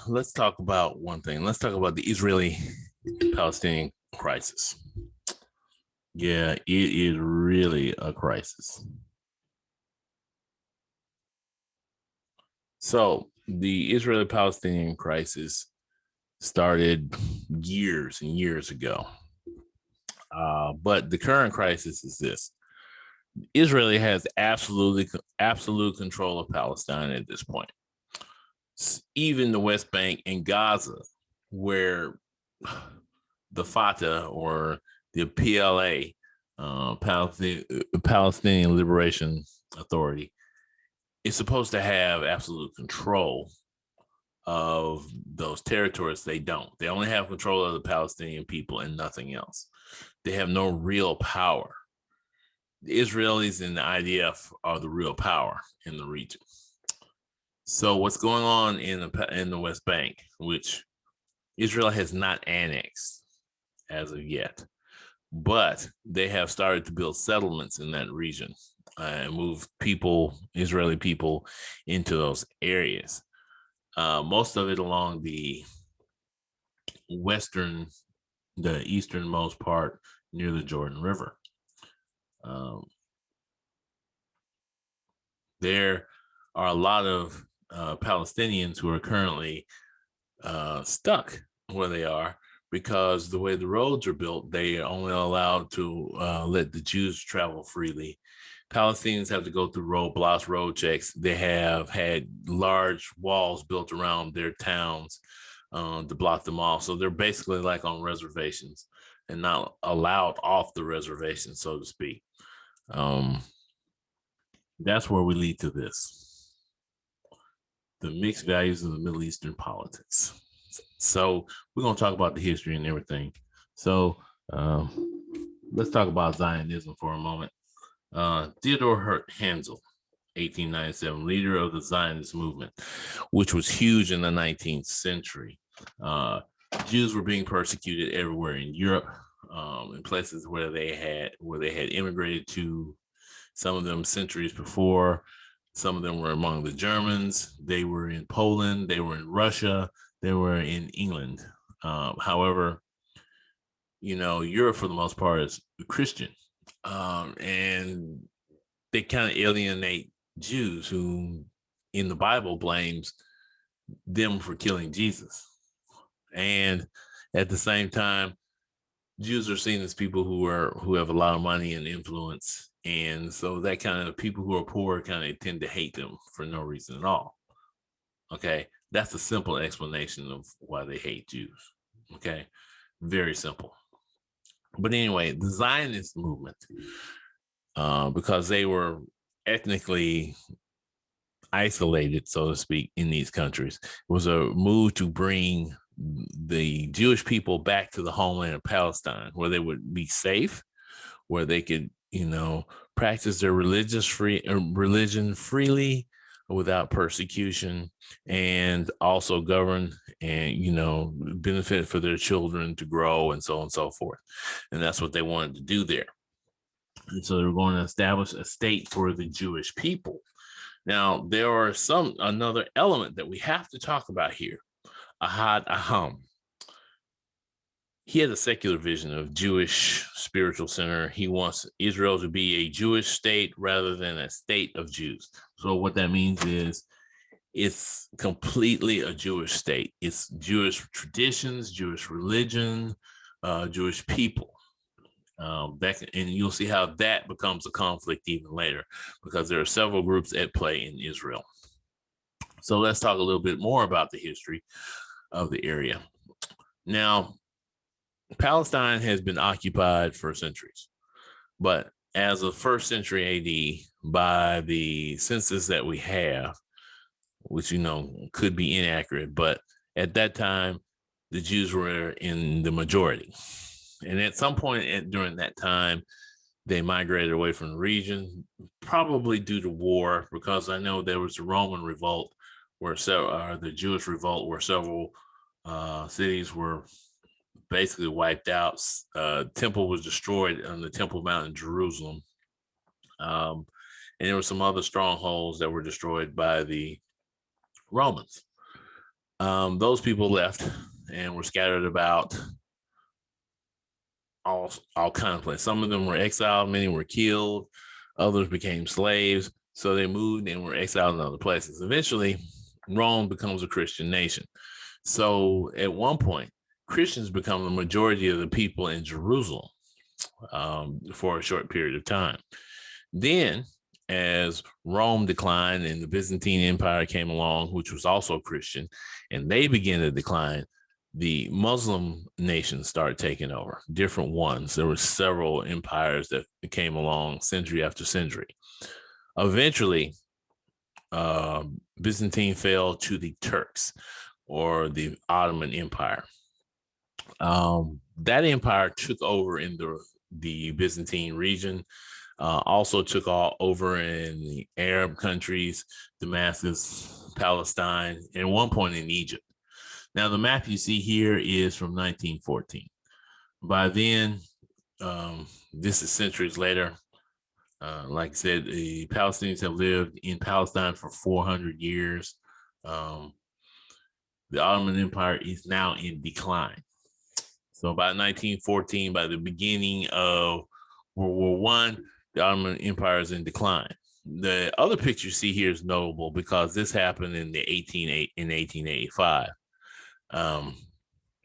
let's talk about one thing. Let's talk about the Israeli-Palestinian crisis. Yeah, it is really a crisis. So the Israeli-Palestinian crisis started years and years ago. But the current crisis is this. Israel has absolute control of Palestine at this point. Even the West Bank and Gaza, where the Fatah or the PLA, Palestinian Liberation Authority, is supposed to have absolute control of those territories. They don't. They only have control of the Palestinian people and nothing else. They have no real power. The Israelis and the IDF are the real power in the region. So what's going on in the West Bank, which Israel has not annexed as of yet, but they have started to build settlements in that region and move Israeli people into those areas. Most of it along the easternmost part near the Jordan River. There are a lot of Palestinians who are currently stuck where they are because the way the roads are built, they are only allowed to let the Jews travel freely. Palestinians have to go through roadblocks, road checks. They have had large walls built around their towns to block them off. So they're basically like on reservations and not allowed off the reservation, so to speak. That's where we lead to this. The mixed values of the Middle Eastern politics. So we're going to talk about the history and everything. So let's talk about Zionism for a moment. Theodor Herzl, 1897, leader of the Zionist movement, which was huge in the 19th century. Jews were being persecuted everywhere in Europe, in places where they had immigrated to. Some of them centuries before. Some of them were among the Germans. They were in Poland. They were in Russia. They were in England. However, Europe for the most part is Christian. And they kind of alienate Jews who in the Bible blames them for killing Jesus. And at the same time, Jews are seen as people who have a lot of money and influence. And so that kind of people who are poor kind of tend to hate them for no reason at all. Okay. That's a simple explanation of why they hate Jews. Okay. Very simple. But anyway, the Zionist movement, because they were ethnically isolated, so to speak, in these countries, was a move to bring the Jewish people back to the homeland of Palestine, where they would be safe, where they could, practice their religion freely without persecution, and also govern and, benefit for their children to grow and so on and so forth. And that's what they wanted to do there. And so they were going to establish a state for the Jewish people. Now, there are another element that we have to talk about here. Ahad Aham. He has a secular vision of Jewish spiritual center. He wants Israel to be a Jewish state rather than a state of Jews. So what that means is it's completely a Jewish state. It's Jewish traditions, Jewish religion, Jewish people. And you'll see how that becomes a conflict even later, because there are several groups at play in Israel. So let's talk a little bit more about the history of the area. Now, Palestine has been occupied for centuries, but as of 1st century AD, by the census that we have, which could be inaccurate, but at that time, the Jews were in the majority. And at some point during that time, they migrated away from the region, probably due to war, because I know there was the Roman revolt, the Jewish revolt, where several cities were basically wiped out. Temple was destroyed on the Temple Mount in Jerusalem. And there were some other strongholds that were destroyed by the Romans. Those people left and were scattered about all kinds of places. Some of them were exiled, many were killed, others became slaves. So they moved and were exiled in other places. Eventually, Rome becomes a Christian nation. So at one point, Christians become the majority of the people in Jerusalem for a short period of time. Then, as Rome declined and the Byzantine Empire came along, which was also Christian, and they began to decline, the Muslim nations started taking over, different ones. There were several empires that came along century after century. Eventually, Byzantine fell to the Turks or the Ottoman Empire. That empire took over in the Byzantine region, also took all over in the Arab countries, Damascus, Palestine, and at one point in Egypt. Now, the map you see here is from 1914. By then, this is centuries later. Like I said, the Palestinians have lived in Palestine for 400 years. The Ottoman Empire is now in decline. So by 1914, by the beginning of World War I, the Ottoman Empire is in decline. The other picture you see here is notable because this happened in 1885.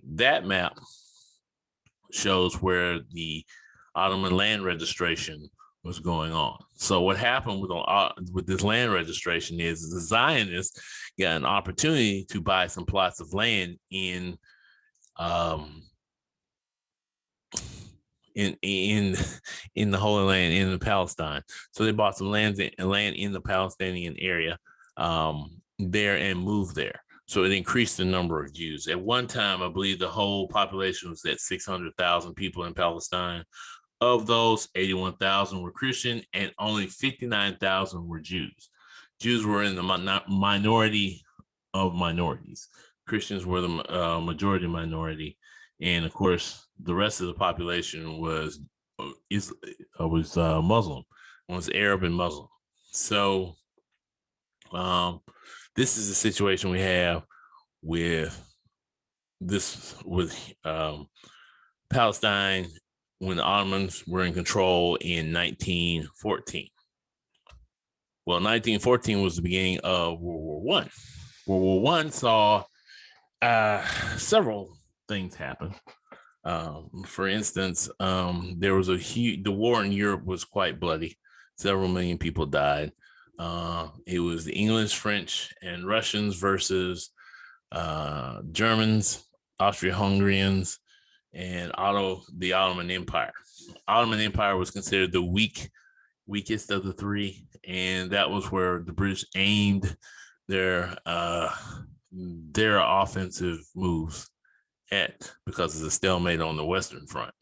That map shows where the Ottoman land registration was going on. So what happened with this land registration is the Zionists got an opportunity to buy some plots of land in the Holy Land in Palestine. So they bought some land in the Palestinian area there and moved there. So it increased the number of Jews. At one time, I believe the whole population was at 600,000 people in Palestine. Of those, 81,000 were Christian and only 59,000 were Jews. Jews were in the minority of minorities. Christians were the majority minority. And of course, the rest of the population was Muslim, was Arab and Muslim. So this is the situation we have with Palestine when the Ottomans were in control in 1914. Well, 1914 was the beginning of World War I. World War I saw several things happen. For instance, there was the war in Europe was quite bloody. Several million people died. It was the English, French, and Russians versus Germans, Austro-Hungarians, and the Ottoman Empire. Ottoman Empire was considered the weakest of the three, and that was where the British aimed their offensive moves at because of the stalemate on the Western Front.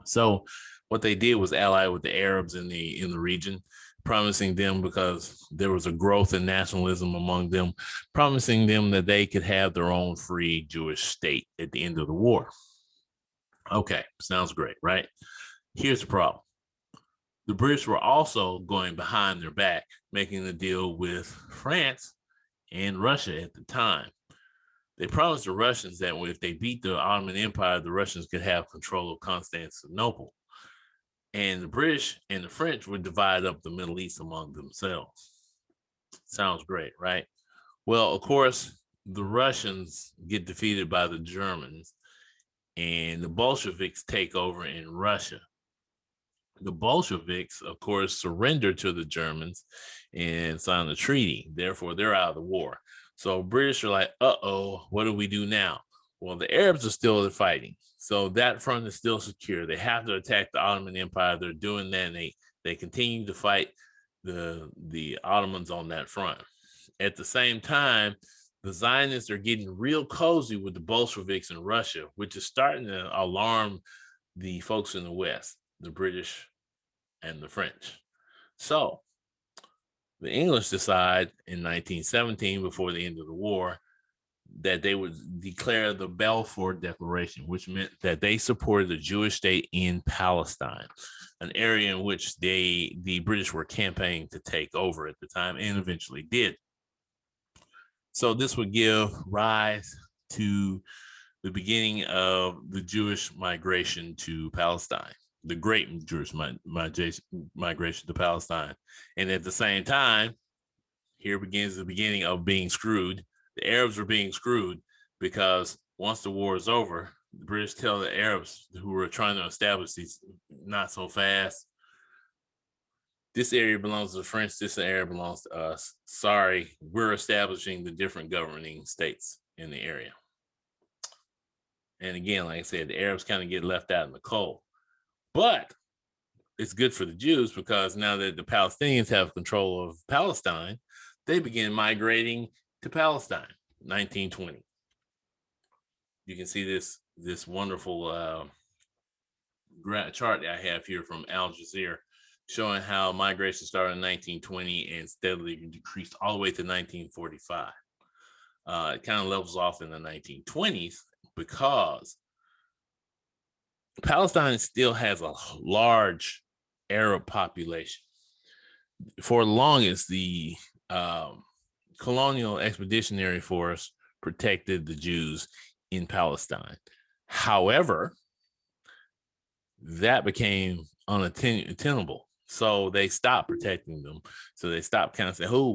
So what they did was ally with the Arabs in the region, promising them, because there was a growth in nationalism among them, promising them that they could have their own free Jewish state at the end of the war. Okay, sounds great, right? Here's the problem. The British were also going behind their back, making a deal with France and Russia at the time. They promised the Russians that if they beat the Ottoman Empire, the Russians could have control of Constantinople. And the British and the French would divide up the Middle East among themselves. Sounds great, right? Well, of course, the Russians get defeated by the Germans, and the Bolsheviks take over in Russia. The Bolsheviks, of course, surrender to the Germans and sign a treaty. Therefore, they're out of the war. So British are like, what do we do now? Well, the Arabs are still fighting. So that front is still secure. They have to attack the Ottoman Empire. They're doing that, and they continue to fight the Ottomans on that front. At the same time, the Zionists are getting real cozy with the Bolsheviks in Russia, which is starting to alarm the folks in the West, the British and the French. So the English decide in 1917, before the end of the war, that they would declare the Balfour Declaration, which meant that they supported the Jewish state in Palestine, an area in which the British were campaigning to take over at the time and eventually did. So this would give rise to the beginning of the Jewish migration to Palestine, the great Jewish migration to Palestine. And at the same time, here begins the beginning of being screwed. The Arabs are being screwed because once the war is over, the British tell the Arabs who were trying to establish these, not so fast. This area belongs to the French. This area belongs to us. Sorry, we're establishing the different governing states in the area. And again, like I said, the Arabs kind of get left out in the cold. But it's good for the Jews because now that the Palestinians have control of Palestine, they begin migrating to Palestine. 1920. You can see this wonderful chart I have here from Al Jazeera showing how migration started in 1920 and steadily decreased all the way to 1945. It kind of levels off in the 1920s because Palestine still has a large Arab population. For the longest, the colonial expeditionary force protected the Jews in Palestine. However, that became unattainable. So they stopped protecting them. So they stopped kind of saying, "Oh,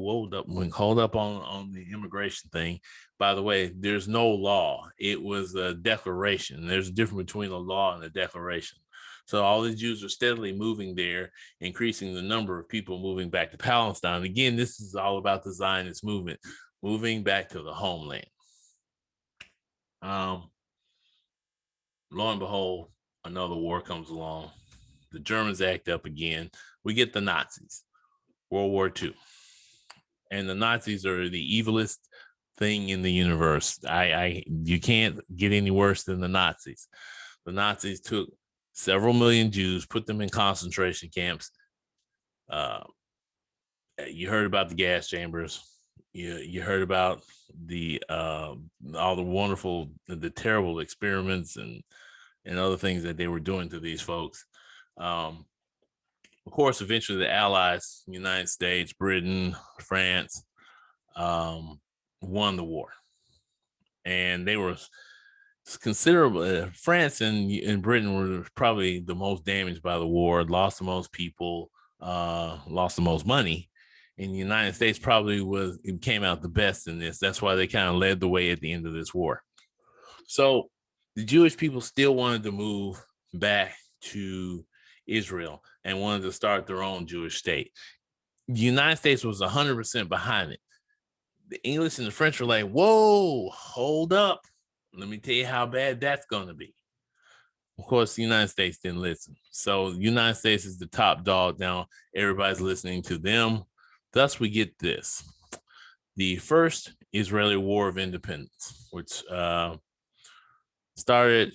hold up on the immigration thing." By the way, there's no law. It was a declaration. There's a difference between a law and a declaration. So all the Jews are steadily moving there, increasing the number of people moving back to Palestine. Again, this is all about the Zionist movement, moving back to the homeland. Lo and behold, another war comes along. The Germans act up again. We get the Nazis, World War II. And the Nazis are the evilest thing in the universe. You can't get any worse than the Nazis. The Nazis took several million Jews, put them in concentration camps. You heard about the gas chambers. You heard about the all the wonderful, the terrible experiments and other things that they were doing to these folks. Of course, eventually the Allies, United States, Britain, France, won the war. And they were considerable. France and Britain were probably the most damaged by the war, lost the most people, lost the most money. And the United States probably came out the best in this. That's why they kind of led the way at the end of this war. So the Jewish people still wanted to move back to Israel and wanted to start their own Jewish state. The United States was 100% behind it. The English and the French were like, whoa, hold up. Let me tell you how bad that's going to be. Of course, the United States didn't listen. So the United States is the top dog now. Everybody's listening to them. Thus, we get this. The first Israeli War of Independence, which started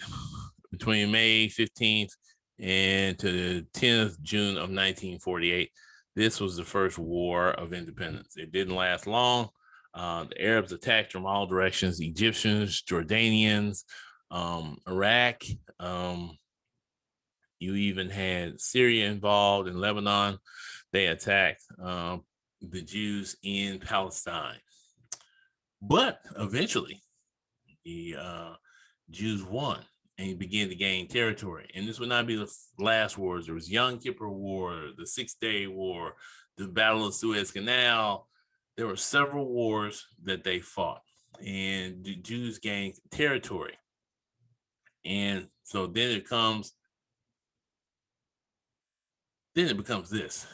between May 15th and to the 10th June of 1948. This was the first War of Independence. It didn't last long. The Arabs attacked from all directions, Egyptians, Jordanians, Iraq. You even had Syria involved in Lebanon. They attacked the Jews in Palestine. But eventually, the Jews won and began to gain territory. And this would not be the last wars. There was Yom Kippur War, the 6-Day War, the Battle of Suez Canal. There were several wars that they fought, and the Jews gained territory. And so then it becomes this.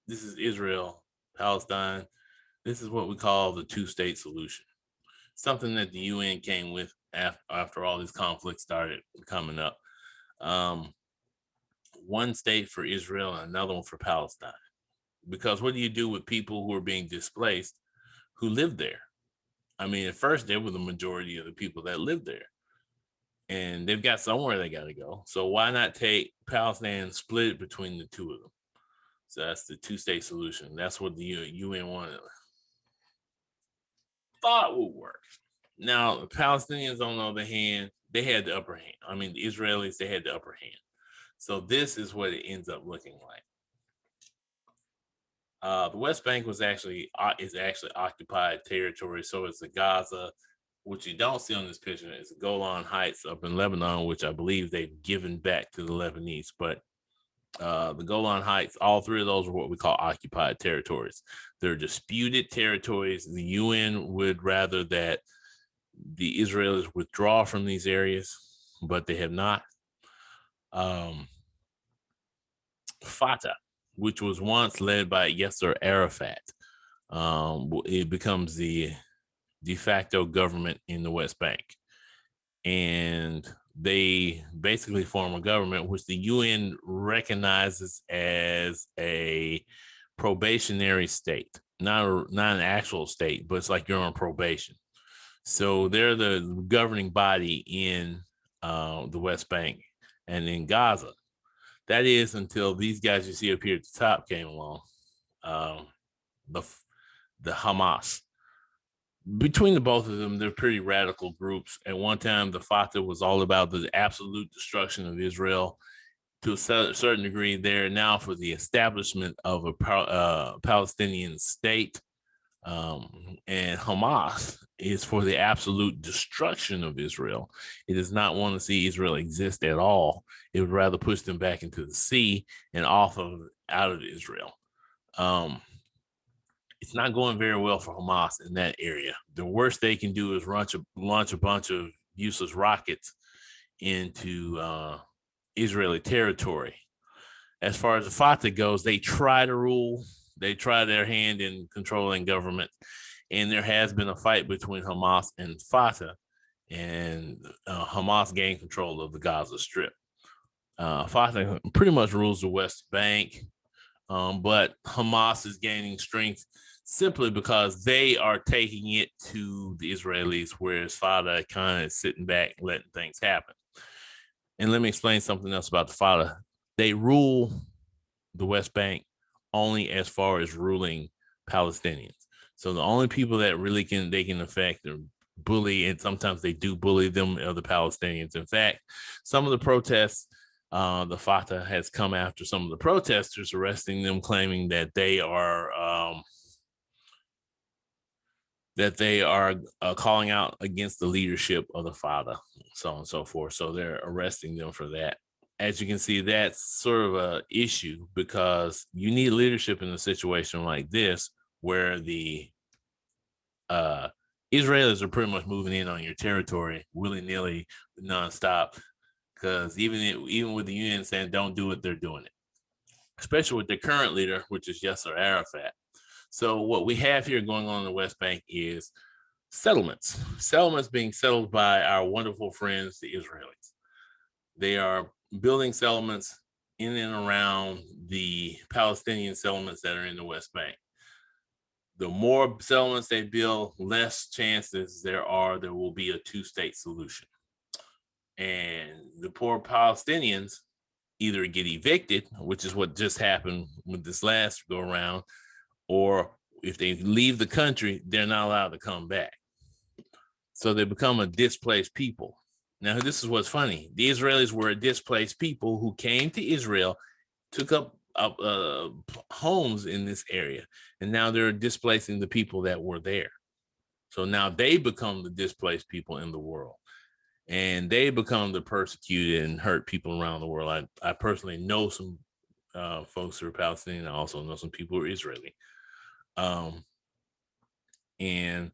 This is Israel, Palestine. This is what we call the two-state solution. Something that the UN came with after all these conflicts started coming up. One state for Israel and another one for Palestine. Because what do you do with people who are being displaced who live there? I mean, at first they were the majority of the people that lived there. And they've got somewhere they got to go. So why not take Palestine and split it between the two of them? So that's the two-state solution. That's what the UN wanted. Thought would work. Now, the Palestinians, on the other hand, they had the upper hand. I mean, the Israelis, they had the upper hand. So this is what it ends up looking like. The West Bank is actually occupied territory. So is the Gaza. What you don't see on this picture is the Golan Heights up in Lebanon, which I believe they've given back to the Lebanese. But the Golan Heights, all three of those are what we call occupied territories. They're disputed territories. The UN would rather that the Israelis withdraw from these areas, but they have not. Fatah, which was once led by Yasser Arafat, it becomes the de facto government in the West Bank. And they basically form a government which the UN recognizes as a probationary state, not an actual state, but it's like you're on probation. So they're the governing body in the West Bank and in Gaza. That is until these guys you see up here at the top came along, the Hamas. Between the both of them, they're pretty radical groups. At one time, the Fatah was all about the absolute destruction of Israel. To a certain degree, they're now for the establishment of a Palestinian state. And Hamas is for the absolute destruction of Israel. It does not want to see Israel exist at all. It would rather push them back into the sea and out of Israel. It's not going very well for Hamas in that area. The worst they can do is launch a bunch of useless rockets into Israeli territory. As far as the Fatah goes, they try to rule. They try their hand in controlling government. And there has been a fight between Hamas and Fatah, and Hamas gained control of the Gaza Strip. Fatah pretty much rules the West Bank, but Hamas is gaining strength simply because they are taking it to the Israelis, whereas Fatah kind of sitting back, letting things happen. And let me explain something else about the Fatah. They rule the West Bank only as far as ruling Palestinians. So the only people that really can affect or bully, and sometimes they do bully them, are the Palestinians. In fact, some of the protests, the Fatah has come after some of the protesters, arresting them, claiming that they are calling out against the leadership of the Fatah, so on and so forth. So they're arresting them for that. As you can see, that's sort of an issue because you need leadership in a situation like this where the Israelis are pretty much moving in on your territory willy-nilly, nonstop, because even with the UN saying don't do it, they're doing it, especially with their current leader, which is Yasser Arafat. So what we have here going on in the West Bank is settlements being settled by our wonderful friends, the Israelis. They are building settlements in and around the Palestinian settlements that are in the West Bank. The more settlements they build, less chances there will be a two-state solution. And the poor Palestinians either get evicted, which is what just happened with this last go around, or if they leave the country, they're not allowed to come back. So they become a displaced people. Now, this is what's funny. The Israelis were a displaced people who came to Israel, took up homes in this area, and now they're displacing the people that were there. So now they become the displaced people in the world, and they become the persecuted and hurt people around the world. I personally know some folks who are Palestinian. I also know some people who are Israeli. And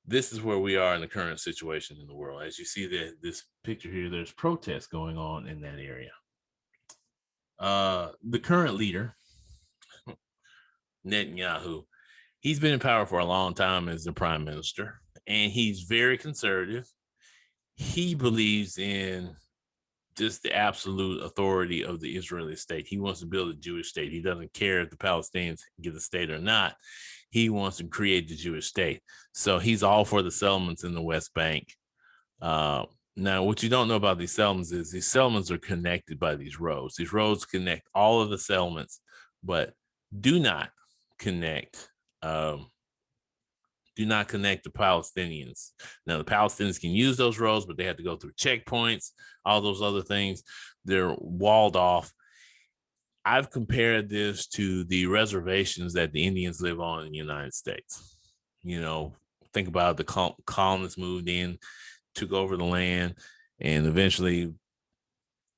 this is where we are in the current situation in the world. As you see this picture here, there's protests going on in that area. The current leader, Netanyahu, he's been in power for a long time as the prime minister, and he's very conservative. He believes in just the absolute authority of the Israeli state. He wants to build a Jewish state. He doesn't care if the Palestinians get a state or not. He wants to create the Jewish state. So he's all for the settlements in the West Bank. Now, what you don't know about these settlements is these settlements are connected by these roads. These roads connect all of the settlements, but do not connect the Palestinians. Now, the Palestinians can use those roads, but they have to go through checkpoints, all those other things. They're walled off. I've compared this to the reservations that the Indians live on in the United States. You know, think about the colonists moved in, took over the land, and eventually,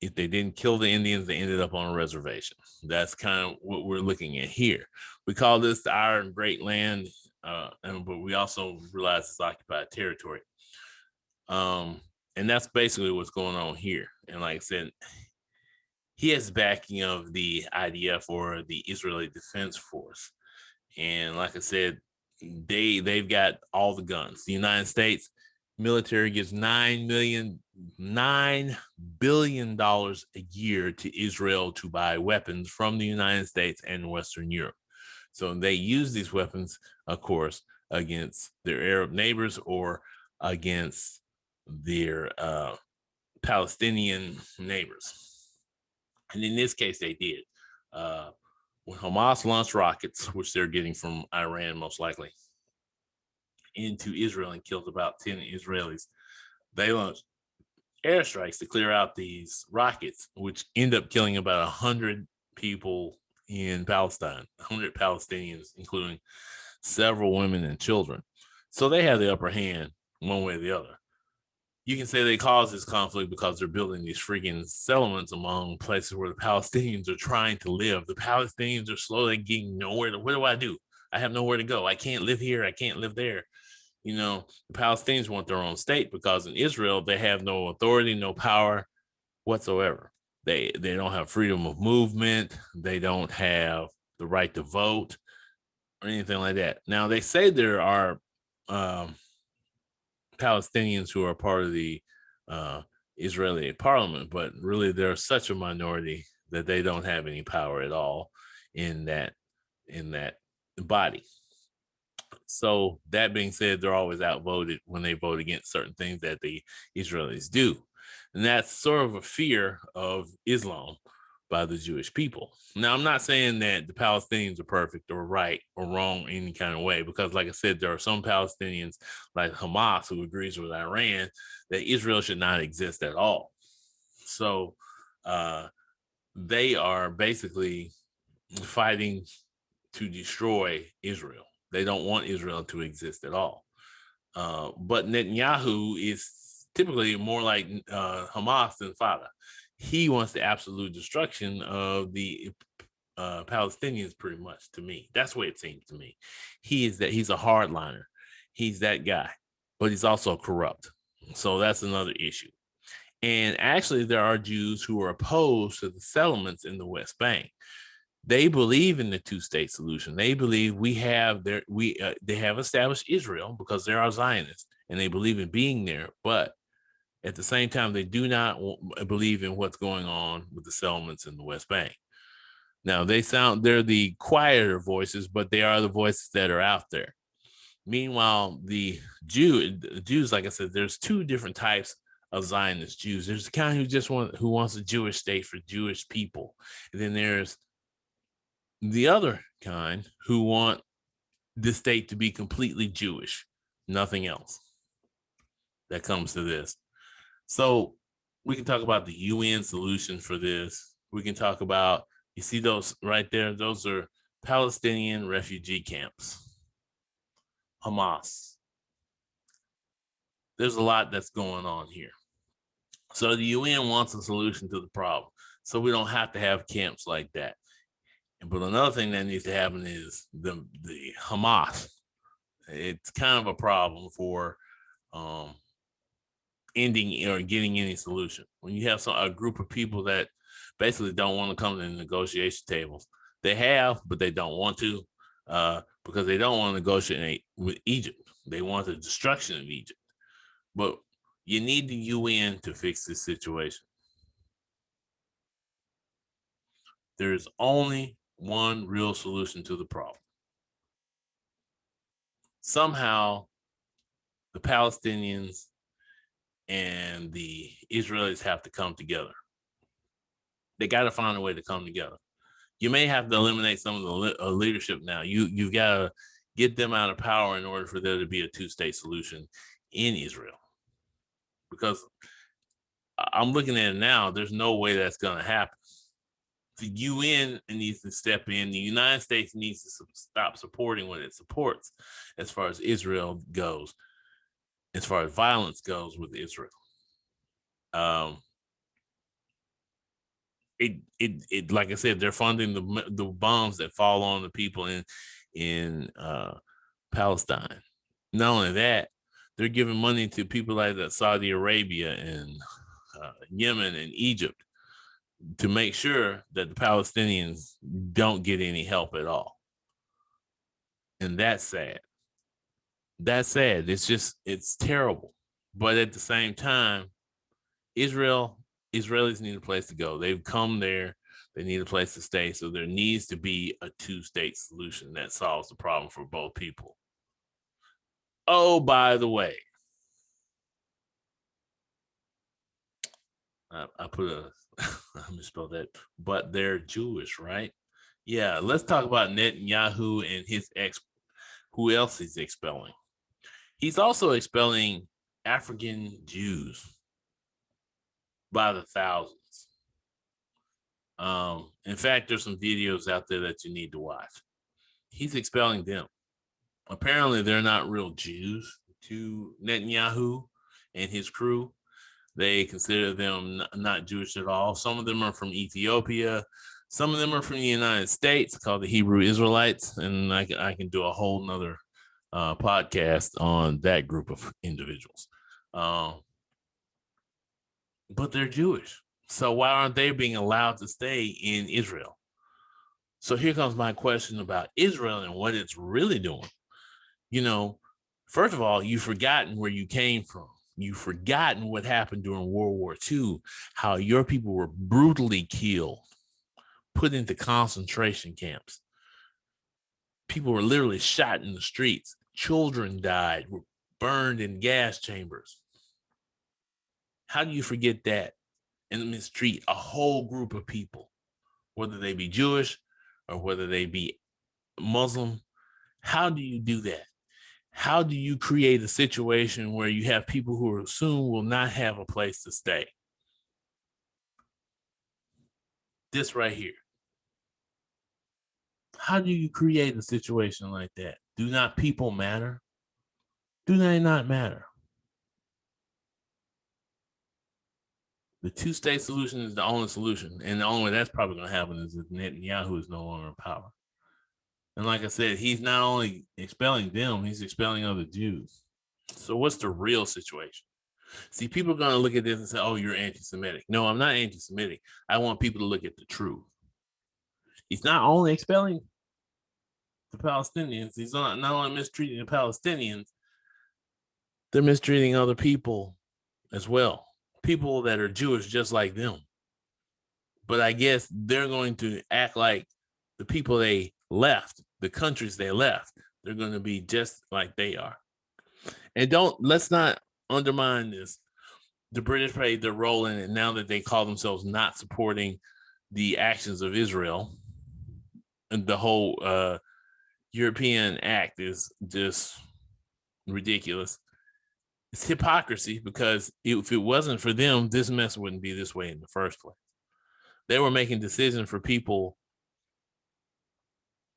if they didn't kill the Indians, they ended up on a reservation. That's kind of what we're looking at here. We call this the Iron Great Land, but we also realize it's occupied territory. And that's basically what's going on here. And like I said, he has backing of the IDF, or the Israeli Defense Force. And like I said, they've got all the guns. The United States military gives $9 billion a year to Israel to buy weapons from the United States and Western Europe. So they use these weapons, of course, against their Arab neighbors or against their Palestinian neighbors. And in this case, they did. When Hamas launched rockets, which they're getting from Iran most likely, into Israel and killed about 10 Israelis, they launched airstrikes to clear out these rockets, which end up killing about 100 people in Palestine, 100 Palestinians, including several women and children. So they have the upper hand one way or the other. You can say they caused this conflict because they're building these freaking settlements among places where the Palestinians are trying to live. The Palestinians are slowly getting nowhere to, what do I do? I have nowhere to go. I can't live here. I can't live there. You know, the Palestinians want their own state because in Israel, they have no authority, no power whatsoever. They don't have freedom of movement. They don't have the right to vote or anything like that. Now, they say there are Palestinians who are part of the Israeli parliament, but really they're such a minority that they don't have any power at all in that body. So that being said, they're always outvoted when they vote against certain things that the Israelis do. And that's sort of a fear of Islam by the Jewish people. Now, I'm not saying that the Palestinians are perfect or right or wrong in any kind of way, because like I said, there are some Palestinians like Hamas who agrees with Iran that Israel should not exist at all. So they are basically fighting to destroy Israel. They don't want Israel to exist at all. But Netanyahu is typically more like Hamas than Fatah. He wants the absolute destruction of the Palestinians, pretty much, to me. That's the way it seems to me. He's a hardliner. He's that guy, but he's also corrupt. So that's another issue. And actually, there are Jews who are opposed to the settlements in the West Bank. They believe in the two-state solution. They believe they have established Israel because they are Zionists, and they believe in being there. But at the same time, they do not believe in what's going on with the settlements in the West Bank. Now, they're the quieter voices, but they are the voices that are out there. Meanwhile, the Jews, like I said, there's two different types of Zionist Jews. There's the kind who wants a Jewish state for Jewish people, and then there's the other kind who want the state to be completely Jewish, nothing else. That comes to this. So we can talk about the UN solution for this. We can talk about, you see those right there? Those are Palestinian refugee camps. Hamas. There's a lot that's going on here. So the UN wants a solution to the problem. So we don't have to have camps like that. But another thing that needs to happen is the Hamas. It's kind of a problem for ending or getting any solution. When you have a group of people that basically don't want to come to the negotiation tables, they have, but they don't want to because they don't want to negotiate with Egypt. They want the destruction of Egypt. But you need the UN to fix this situation. There's only one real solution to the problem. Somehow, the Palestinians and the Israelis have to come together. They got to find a way to come together. You may have to eliminate some of the leadership now. You've got to get them out of power in order for there to be a two-state solution in Israel. Because I'm looking at it now, there's no way that's going to happen. The UN needs to step in. The United States needs to stop supporting what it supports as far as Israel goes, as far as violence goes with Israel. It like I said, they're funding the bombs that fall on the people in Palestine. Not only that, they're giving money to people like Saudi Arabia and Yemen and Egypt to make sure that the Palestinians don't get any help at all. And that's sad. That's sad. It's terrible. But at the same time, Israelis need a place to go. They've come there. They need a place to stay. So there needs to be a two-state solution that solves the problem for both people. Oh, by the way, I put I misspelled that, but they're Jewish, right? Yeah, let's talk about Netanyahu and his who else he's expelling. He's also expelling African Jews by the thousands. In fact, there's some videos out there that you need to watch. He's expelling them. Apparently, they're not real Jews to Netanyahu and his crew. They consider them not Jewish at all. Some of them are from Ethiopia. Some of them are from the United States, called the Hebrew Israelites. And I can do a whole nother podcast on that group of individuals. But they're Jewish. So why aren't they being allowed to stay in Israel? So here comes my question about Israel and what it's really doing. You know, first of all, you've forgotten where you came from. You've forgotten what happened during World War II, how your people were brutally killed, put into concentration camps. People were literally shot in the streets. Children died, were burned in gas chambers. How do you forget that and mistreat a whole group of people, whether they be Jewish or whether they be Muslim? How do you do that? How do you create a situation where you have people who soon will not have a place to stay? This right here. How do you create a situation like that? Do not people matter? Do they not matter? The two-state solution is the only solution. And the only way that's probably going to happen is if Netanyahu is no longer in power. And like I said, he's not only expelling them, he's expelling other Jews. So what's the real situation? See, people are going to look at this and say, oh, you're anti-Semitic. No, I'm not anti-Semitic. I want people to look at the truth. He's not only expelling the Palestinians, he's not only mistreating the Palestinians, they're mistreating other people as well. People that are Jewish just like them. But I guess they're going to act like the people they left, the countries they left, they're going to be just like they are. And let's not undermine this. The British played their role in it now that they call themselves not supporting the actions of Israel. And the whole European act is just ridiculous. It's hypocrisy because if it wasn't for them, this mess wouldn't be this way in the first place. They were making decisions for people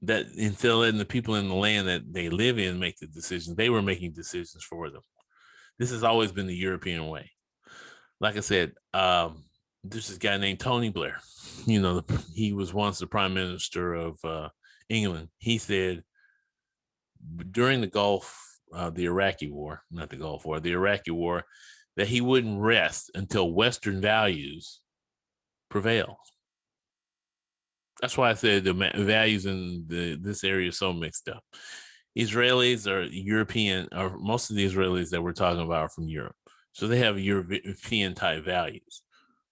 that instead of letting the people in the land that they live in make the decisions, they were making decisions for them. This has always been the European way. Like I said, there's this guy named Tony Blair. You know, he was once the prime minister of England. He said during the Iraqi war, not the Gulf War, the Iraqi war, that he wouldn't rest until Western values prevail. That's why I said the values in this area is so mixed up. Israelis are European, or most of the Israelis that we're talking about are from Europe. So they have European type values.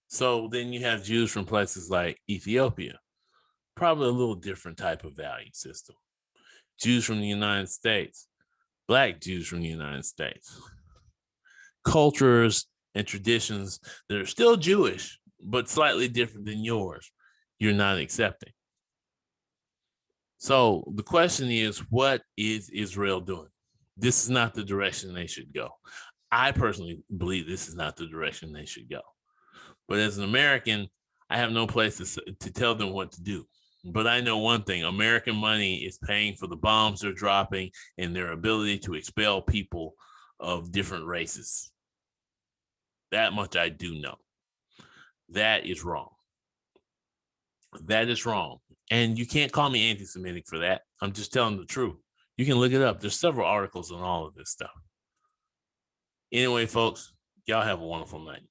So then you have Jews from places like Ethiopia, probably a little different type of value system. Jews from the United States, Black Jews from the United States. Cultures and traditions that are still Jewish, but slightly different than yours, you're not accepting. So the question is, what is Israel doing? This is not the direction they should go. I personally believe this is not the direction they should go. But as an American, I have no place to tell them what to do. But I know one thing: American money is paying for the bombs they're dropping and their ability to expel people of different races. That much I do know. That is wrong. That is wrong. And you can't call me anti-Semitic for that. I'm just telling the truth. You can look it up. There's several articles on all of this stuff. Anyway, folks, y'all have a wonderful night.